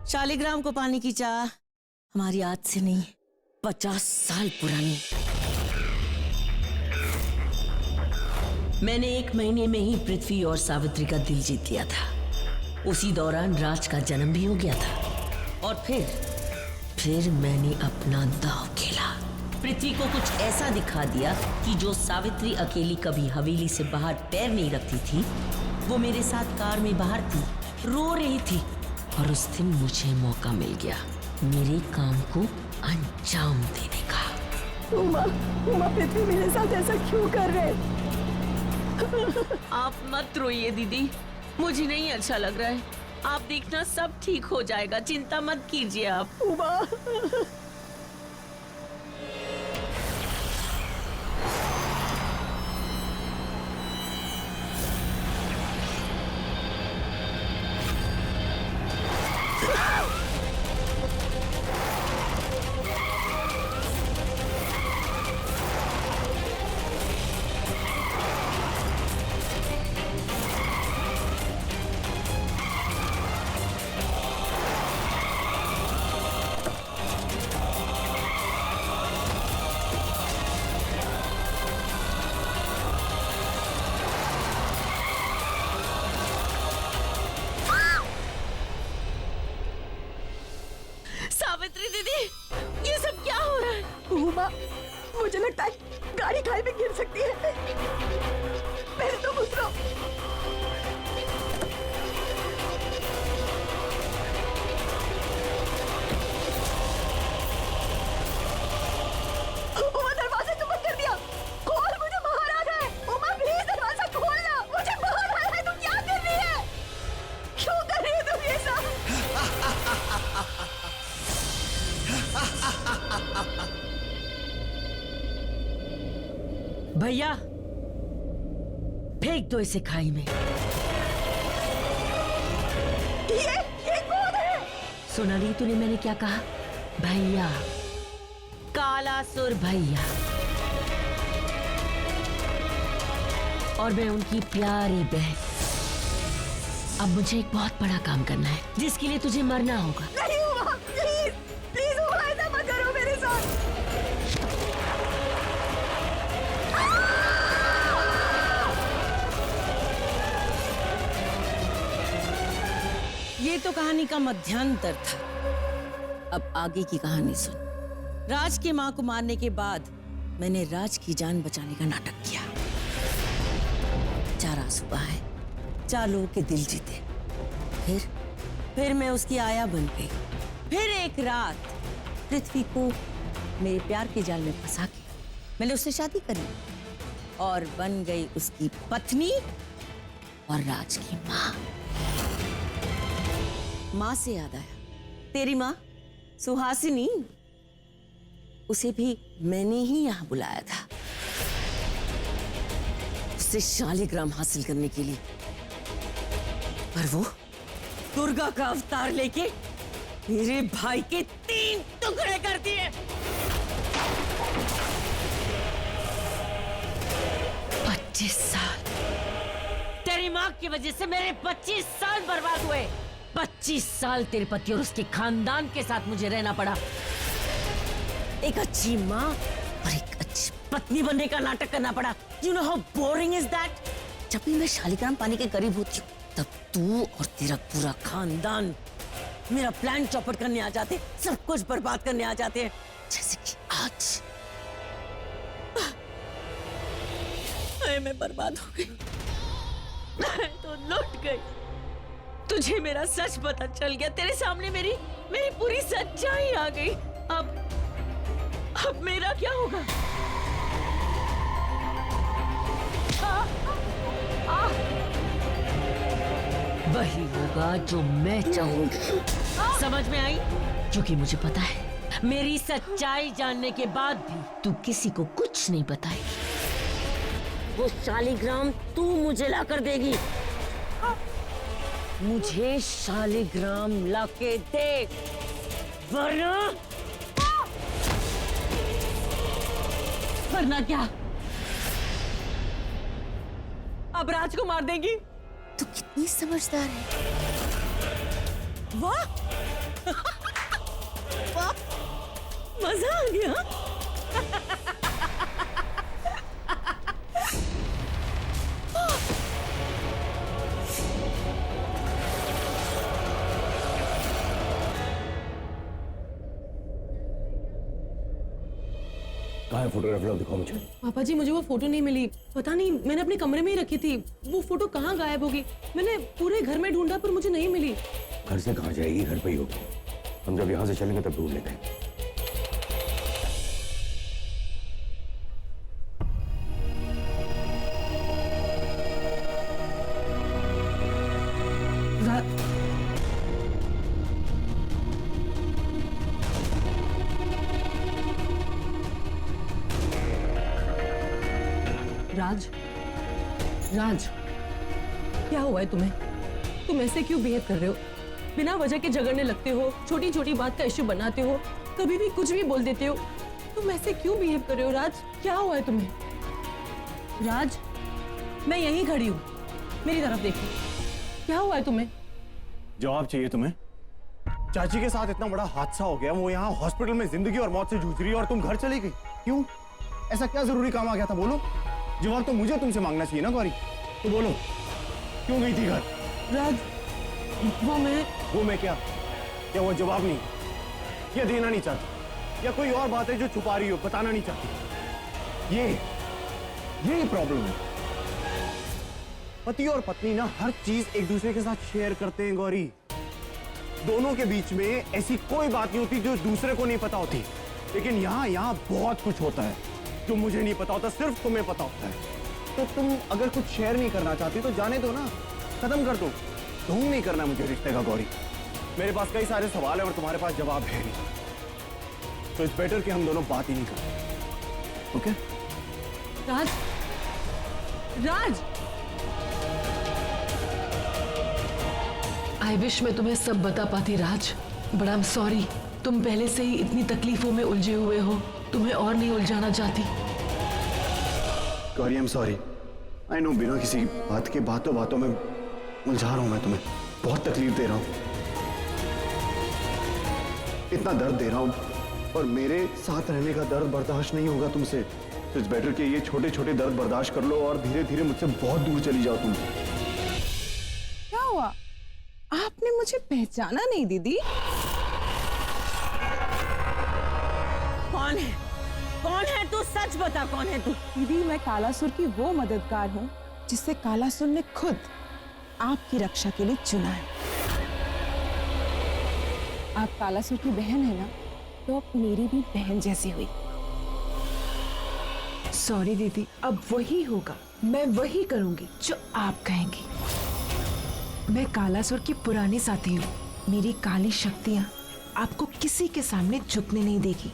शालिग्राम को पाने की चाह हमारी आज से नहीं, 50 साल पुरानी। मैंने 1 महीने में ही पृथ्वी और सावित्री का दिल जीत लिया था। उसी दौरान राज का जन्म भी हो गया था और फिर मैंने अपना दांव खेला। पृथ्वी को कुछ ऐसा दिखा दिया कि जो सावित्री अकेली कभी हवेली से बाहर पैर नहीं रखती थी, वो मेरे साथ कार में बाहर थी, रो रही थी। और उस दिन मुझे मौका मिल गया मेरे काम को अंजाम देने का। उमा पृथ्वी मेरे साथ ऐसा क्यों कर रहे? आप मत रोइए दीदी, मुझे नहीं अच्छा लग रहा है। आप देखना सब ठीक हो जाएगा, चिंता मत कीजिए आप। उमा सावित्री दीदी, ये सब क्या हो रहा है? उमा, मुझे लगता है गाड़ी खाई में गिर सकती है। पहले तुम उतरो। उमा, दरवाजा क्यों बंद कर दिया? खोल, मुझे बाहर आना है। उमा प्लीज दरवाजा खोलना, मुझे बाहर आना है। तुम क्या कर रही है? क्यों कर रही है तुम ये सब? भैया, फेंक दो इसे खाई में। ये कौन है? सुना नहीं तूने मैंने क्या कहा? भैया, कालासुर भैया। और मैं उनकी प्यारी बहन। अब मुझे एक बहुत बड़ा काम करना है जिसके लिए तुझे मरना होगा। नहीं उमा, प्लीज प्लीज उमा, ऐसा मत करो मेरे साथ। ये तो कहानी का मध्यांतर था। अब आगे की कहानी सुन। राज की मां को मारने के बाद मैंने राज की जान बचाने का नाटक किया। 4 आंसू बहाए, 4 लोगों के दिल जीते। फिर मैं उसकी आया बन गई। फिर एक रात पृथ्वी को मेरे प्यार के जाल में फंसा के मैंने उससे शादी करी और बन गई उसकी पत्नी और राज की मां। मां से याद आया, तेरी मां सुहासिनी, उसे भी मैंने ही यहां बुलाया था उससे शालिग्राम हासिल करने के लिए। पर वो दुर्गा का अवतार लेके मेरे भाई के 3 टुकड़े कर दिए। 25 साल तेरी मां की वजह से मेरे 25 साल बर्बाद हुए। 25 साल तेरे पति और उसके खानदान के साथ मुझे रहना पड़ा। एक अच्छी मां और एक अच्छी पत्नी बनने का नाटक करना पड़ा। You know how boring is that? जब भी मैं शालिग्राम पाने के करीब होती हूँ तब तू और तेरा पूरा खानदान मेरा प्लान चौपट करने आ जाते, सब कुछ बर्बाद करने आ जाते हैं, जैसे कि आज। मैं बर्बाद हो गई, मैं तो लौट गई। तुझे मेरा सच पता चल गया, तेरे सामने मेरी पूरी सच्चाई आ गई। अब मेरा क्या होगा? वही होगा जो मैं चाहूंगी। समझ में आई? क्योंकि मुझे पता है मेरी सच्चाई जानने के बाद भी तू किसी को कुछ नहीं बताएगी। वो शालिग्राम तू मुझे लाकर देगी। मुझे शालिग्राम लाके दे, वरना क्या? अब राज को मार देंगी? तू कितनी समझदार है। वाह, वाह, मजा आ गया। कहाँ है फोटोग्राफ? लो दिखाओ मुझे। पापा जी मुझे वो फोटो नहीं मिली। पता नहीं, मैंने अपने कमरे में ही रखी थी। वो फोटो कहाँ गायब होगी? मैंने पूरे घर में ढूंढा पर मुझे नहीं मिली। घर से कहाँ जाएगी, घर पे ही होगी। हम जब यहाँ से चलेंगे तब ढूंढ लेते हैं। राज, राज, क्या हुआ है तुम्हें? तुम ऐसे क्यों बिहेव कर रहे हो? बिना वजह के झगड़ने लगते हो, छोटी छोटी बात का इश्यू बनाते हो, कभी भी कुछ भी बोल देते हो। तुम ऐसे क्यों बिहेव कर रहे हो राज? क्या हुआ है तुम्हें? राज, मैं यहीं खड़ी हूँ, मेरी तरफ देखो। क्या हुआ है तुम्हें? जवाब चाहिए तुम्हें? चाची के साथ इतना बड़ा हादसा हो गया, वो यहाँ हॉस्पिटल में जिंदगी और मौत से जूझ रही है और तुम घर चली गई। क्यों? ऐसा क्या जरूरी काम आ गया था? बोलो। जवाब तो मुझे तुमसे मांगना चाहिए ना गौरी। तो बोलो, क्यों गई थी घर? राज, वो मैं क्या? क्या वो जवाब नहीं, या देना नहीं चाहती, या कोई और बात है जो छुपा रही हो, बताना नहीं चाहती? ये प्रॉब्लम है। पति और पत्नी ना हर चीज एक दूसरे के साथ शेयर करते हैं गौरी। दोनों के बीच में ऐसी कोई बात नहीं होती जो दूसरे को नहीं पता होती। लेकिन यहाँ बहुत कुछ होता है जो मुझे नहीं पता होता, सिर्फ तुम्हें पता होता है। तो तुम अगर कुछ शेयर नहीं करना चाहती तो जाने दो ना, खत्म कर दो। ढोंग नहीं करना मुझे रिश्ते का गौरी। मेरे पास कई सारे सवाल है और तुम्हारे पास जवाब है नहीं। तो इट्स बेटर कि हम दोनों बात ही नहीं करें। Okay? Raj, Raj, I wish मैं तुम्हें सब बता पाती राज, बट आई एम सॉरी। तुम पहले से ही इतनी तकलीफों में उलझे हुए हो, तुम्हें और नहीं उलझाना चाहती। Gauri, I am sorry. I know बिना किसी बात के बातों बातों में उलझा रहा हूं मैं तुम्हें, बहुत तकलीफ दे रहा हूं, इतना दर्द दे रहा हूं और मेरे साथ रहने का दर्द बर्दाश्त नहीं होगा तुमसे। तो इट्स बेटर कि ये छोटे छोटे दर्द बर्दाश्त कर लो और धीरे धीरे मुझसे बहुत दूर चली जाओ तुम। क्या हुआ? आपने मुझे पहचाना नहीं दीदी? कौन है? कौन है तू? सच बता, कौन है तू? दीदी, मैं कालासुर की वो मददगार हूँ जिससे कालासुर ने खुद आपकी रक्षा के लिए चुना है। आप कालासुर की बहन है ना, तो अब मेरी भी बहन जैसी हुई। सॉरी दीदी, अब वही होगा, मैं वही करूंगी जो आप कहेंगी। मैं कालासुर की पुरानी साथी हूँ। मेरी काली शक्तियाँ आपको किसी के सामने झुकने नहीं देगी।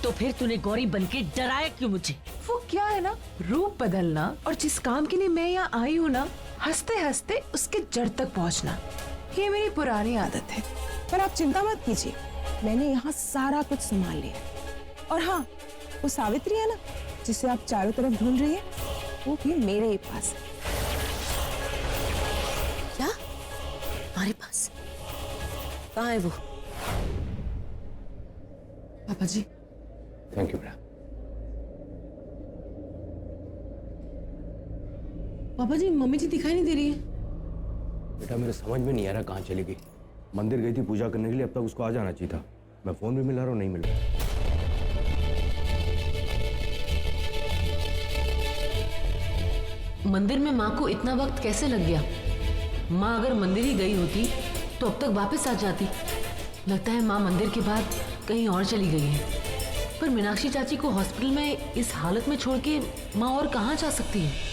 तो फिर तूने गौरी बनके डराया क्यों मुझे? वो क्या है ना, रूप बदलना और जिस काम के लिए मैं यहाँ आई हूँ ना, हंसते हंसते उसके जड़ तक पहुँचना, ये मेरी पुरानी आदत है। पर आप चिंता मत कीजिए, मैंने यहाँ सारा कुछ संभाल लिया। और हाँ, वो सावित्री है ना जिसे आप चारों तरफ ढूंढ रही है, वो भी मेरे ही पास है। क्या? हमारे पास? कहाँ है वो? पापा जी, थैंक यू बेटा। पापा जी, मम्मी जी दिखाई नहीं दे रही है। बेटा मेरे समझ में नहीं आ रहा कहाँ चली गई। मंदिर गई थी पूजा करने के लिए, अब तक उसको आ जाना चाहिए था। मैं फोन भी मिला रहा हूँ, नहीं मिल रहा। मंदिर में माँ को इतना वक्त कैसे लग गया? माँ अगर मंदिर ही गई होती तो अब तक वापस आ जाती। लगता है माँ मंदिर के बाद कहीं और चली गई है। पर मीनाक्षी चाची को हॉस्पिटल में इस हालत में छोड़ के माँ और कहाँ जा सकती है?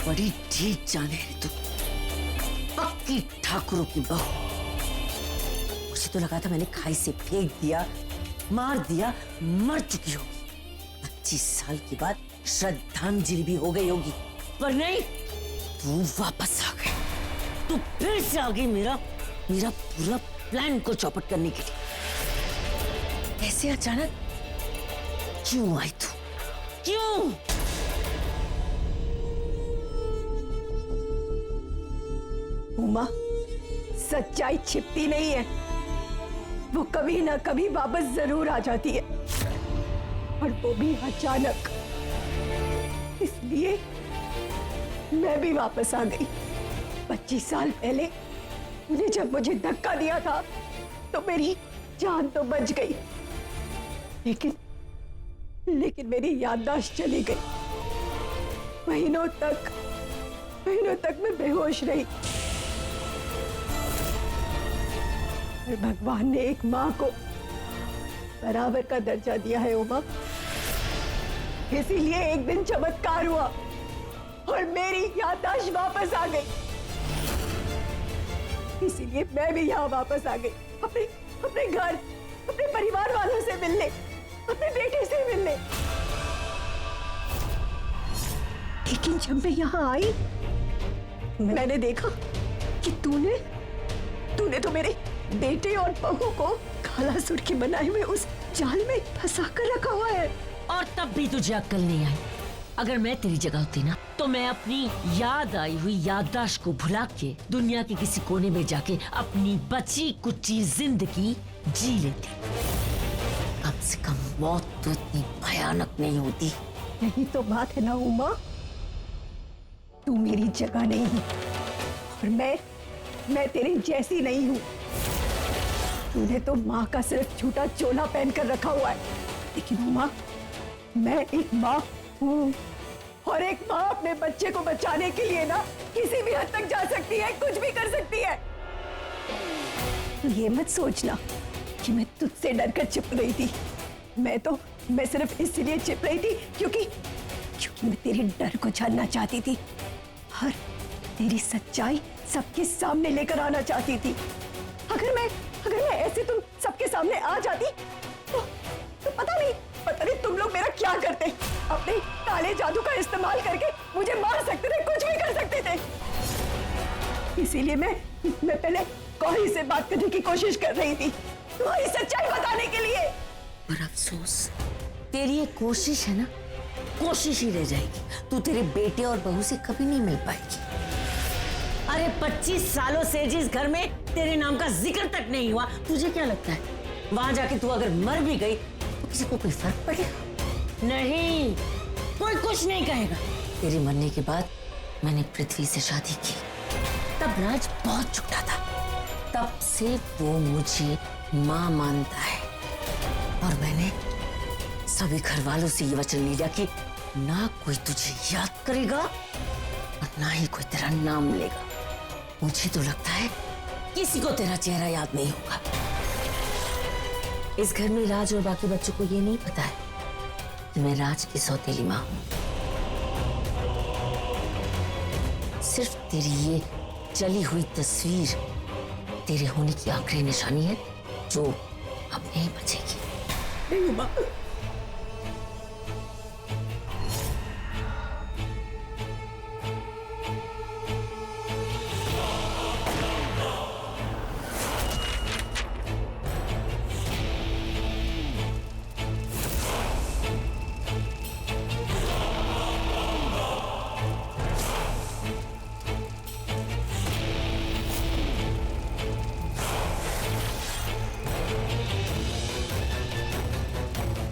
बड़ी ठीक जाने है तू, पक्की ठाकुरों की बहू। मुझे तो लगा था मैंने खाई से फेंक दिया, मार दिया, मर चुकी होगी। 25 साल के बाद श्रद्धांजलि भी हो गई होगी, पर नहीं, तू वापस आ गई, तू फिर से आ गई मेरा पूरा प्लान को चौपट करने के लिए। ऐसे अचानक क्यों आई तू? क्यों? उमा, सच्चाई छिपती नहीं है, वो कभी ना कभी वापस जरूर आ जाती है, और वो भी अचानक। इसलिए मैं भी वापस आ गई। 25 साल पहले तूने जब मुझे धक्का दिया था तो मेरी जान तो बच गई, लेकिन मेरी याददाश्त चली गई। महीनों तक मैं बेहोश रही। और भगवान ने एक माँ को बराबर का दर्जा दिया है उमा, इसीलिए एक दिन चमत्कार हुआ और मेरी याददाश्त वापस आ गई। इसीलिए मैं भी यहाँ वापस आ गई, अपने घर, अपने परिवार वालों से मिलने, अपने बेटे से मिलने। लेकिन जब मैं यहाँ आई, मैंने देखा कि तूने तो मेरे बेटे और बहू को काला सुर्खी बनाए हुए उस जाल में फंसा कर रखा हुआ है। और तब भी तुझे अक्ल नहीं आई। अगर मैं तेरी जगह होती ना, तो मैं अपनी याद आई हुई याददाश्त को भुला के दुनिया के किसी कोने में जाके अपनी बची कुची जिंदगी जी लेती। कम से कम मौत तो इतनी भयानक नहीं होती। यही तो बात है ना उमा, तू मेरी जगह नहीं है और मैं तेरी जैसी नहीं हूँ। तूने तो माँ का सिर्फ झूठा चोला पहन कर रखा हुआ है, लेकिन उमा, मैं एक माँ हूँ, और एक माँ अपने बच्चे को बचाने के लिए ना किसी भी हद तक जा सकती है, कुछ भी कर सकती है। तो ये मत सोचना कि मैं तुझसे डर कर छिप रही थी। मैं सिर्फ इसलिए छिप रही थी क्योंकि मैं तेरे डर को जानना चाहती थी और तेरी सच्चाई सबके सामने लेकर आना चाहती थी। अगर मैं ऐसे तुम सबके सामने आ जाती तो पता नहीं तुम लोग मेरा क्या करते। अपने काले जादू का इस्तेमाल करके मुझे मार सकते थे, कुछ भी कर सकते थे। इसीलिए मैं पहले गौरी से बात करने की कोशिश कर रही थी, तुम्हारी सच्चाई बताने के लिए। पर अफसोस, तेरी ये कोशिश है ना, कोशिश ही रह जाएगी। तू तेरे बेटे और बहू से कभी नहीं मिल पाएगी। अरे 25 सालों से जिस घर में तेरे नाम का जिक्र तक नहीं हुआ, तुझे क्या लगता है वहां जाके तू अगर मर भी गई तो किसी को कोई फर्क पड़ेगा? नहीं, कोई कुछ नहीं कहेगा। तेरे मरने के बाद मैंने पृथ्वी से शादी की, तब राज बहुत छोटा था, तब से वो मुझे माँ मानता है, और मैंने सभी घर वालों से ये वचन लिया कि ना कोई तुझे याद करेगा और ना ही कोई तेरा नाम लेगा। मुझे तो लगता है किसी को तेरा चेहरा याद नहीं होगा। इस घर में राज और बाकी बच्चों को ये नहीं पता है कि मैं राज की सौतेली माँ हूं। सिर्फ तेरी ये जली हुई तस्वीर तेरे होने की आखिरी निशानी है, जो अब नहीं बचेगी।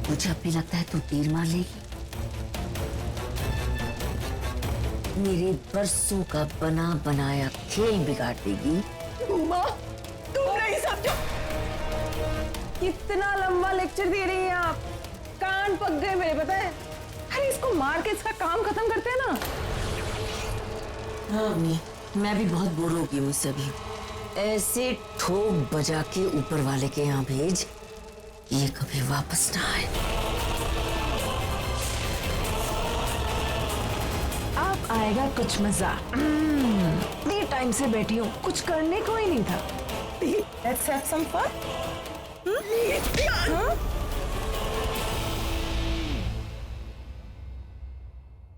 मुझे अब भी लगता है तू तीर मार लेगी, मेरे बरसों का बना बनाया खेल बिगाड़ देगी। उमा, तुम नहीं समझो। कितना लंबा लेक्चर दे रही हैं आप, कान पक गए मेरे, पता है। अरे इसको मार के इसका काम खत्म करते हैं ना। हाँ अम्मी, मैं भी बहुत बोर हो गई हूँ इससे अभी। ऐसे ठोक बजा के ऊपर वाले के यहाँ भेज, ये कभी वापस ना आए। अब आएगा कुछ मजा। इतने टाइम से बैठी हूँ, कुछ करने को ही नहीं था। Let's have some fun.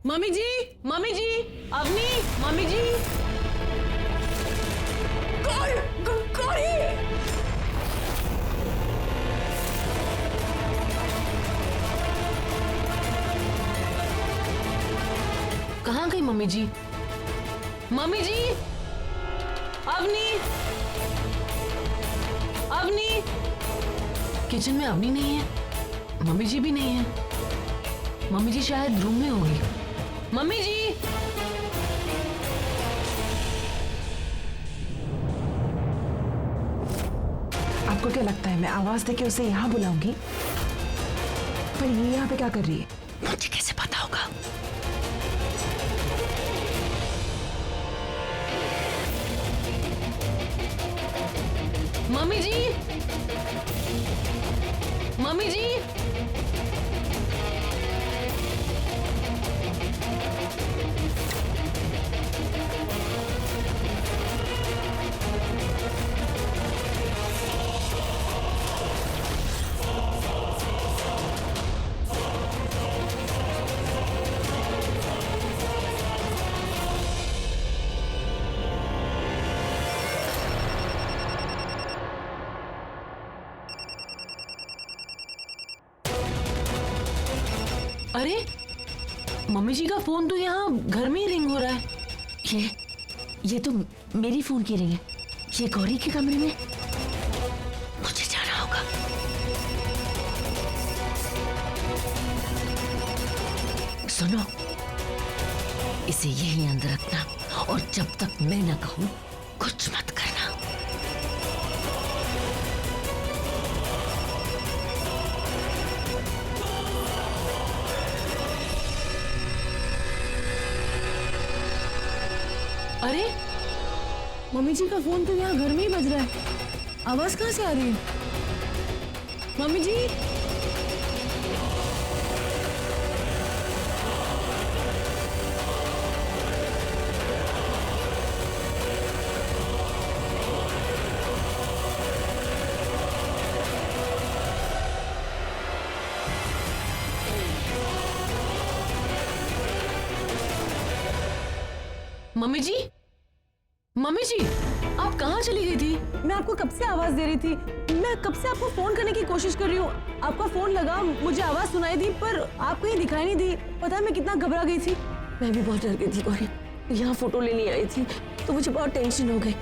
Mummy ji, mummy ji, Avni, mummy ji. Gauri! कहाँ गई mummy ji? Mummy ji, Avni, Avni. Kitchen में अवनी नहीं है, मम्मी जी भी नहीं है। मम्मी जी शायद रूम में होगी। मम्मी जी। आपको क्या लगता है मैं आवाज देके उसे यहाँ बुलाऊंगी? पर ये यहाँ पे क्या कर रही है? मुझे कैसे पता होगा? मम्मी जी, मम्मी जी। अरे मम्मी जी का फोन तो यहाँ घर में ही रिंग हो रहा है। ये तो मेरी फोन की रिंग है। ये गौरी के कमरे में। मुझे जाना होगा। सुनो, इसे यहीं अंदर रखना और जब तक मैं ना कहूं कुछ मत करना। अरे मम्मी जी का फोन तो यहाँ घर में ही बज रहा है। आवाज कहाँ से आ रही है? Mummy ji. Mummy ji, mummy जी, आप कहाँ चली गई थी? मैं आपको कब से आवाज दे रही थी। मैं कब से आपको फोन करने की कोशिश कर रही हूँ। आपका फोन लगा, मुझे आवाज सुनाई दी, पर आप कहीं दिखाई नहीं दी। पता है मैं कितना घबरा गई थी। मैं भी बहुत डर गई थी गौरी। यहाँ फोटो लेने आई थी तो मुझे बहुत टेंशन हो गई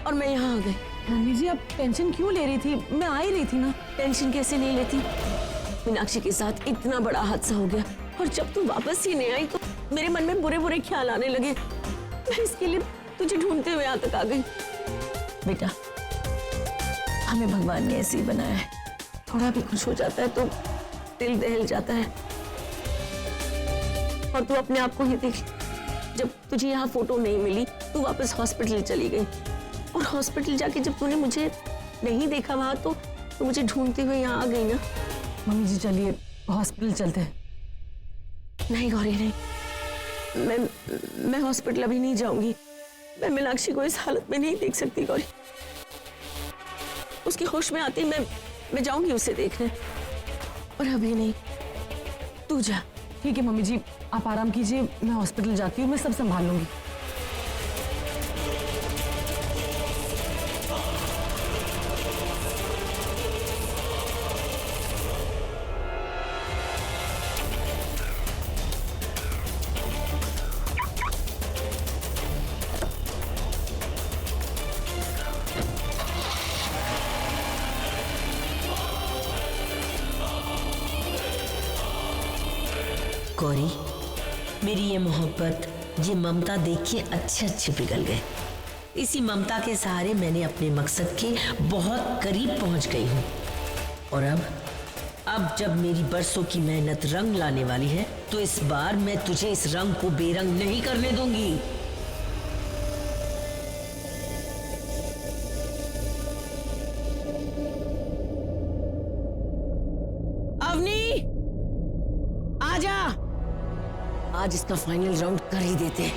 और मैं यहाँ आ गई। मम्मी जी आप टेंशन क्यों ले रही थी? मैं आ ही रही थी ना। टेंशन कैसे नहीं लेती? मीनाक्षी के साथ इतना बड़ा हादसा हो गया और जब तू वापस ही नहीं आई तो मेरे मन में बुरे बुरे ख्याल आने लगे। मैं इसके लिए तुझे ढूंढते हुए यहाँ तक आ गई। बेटा, हमें भगवान ने ऐसे ही बनाया है। थोड़ा भी खुश हो जाता है तो दिल दहल जाता है। और तू अपने आप को ही देख, जब तुझे यहाँ फोटो नहीं मिली तू वापस हॉस्पिटल चली गई और हॉस्पिटल जाके जब तूने मुझे नहीं देखा वहां तो मुझे ढूंढते हुए यहाँ आ गई ना। मम्मी जी चलिए हॉस्पिटल चलते हैं। नहीं गौरी नहीं, मैं हॉस्पिटल अभी नहीं जाऊंगी। मैं मीनाक्षी को इस हालत में नहीं देख सकती गौरी। उसकी होश में आती मैं जाऊंगी उसे देखने, और अभी नहीं। तू जा। ठीक है मम्मी जी, आप आराम कीजिए, मैं हॉस्पिटल जाती हूँ, मैं सब संभाल लूंगी। गौरी, मेरी ये मोहब्बत, ये ममता देख के अच्छे पिघल गए। इसी ममता के सहारे मैंने अपने मकसद के बहुत करीब पहुंच गई हूँ। और अब जब मेरी बरसों की मेहनत रंग लाने वाली है तो इस बार मैं तुझे इस रंग को बेरंग नहीं करने दूंगी। अवनी, आजा। आज इसका फाइनल राउंड कर ही देते हैं।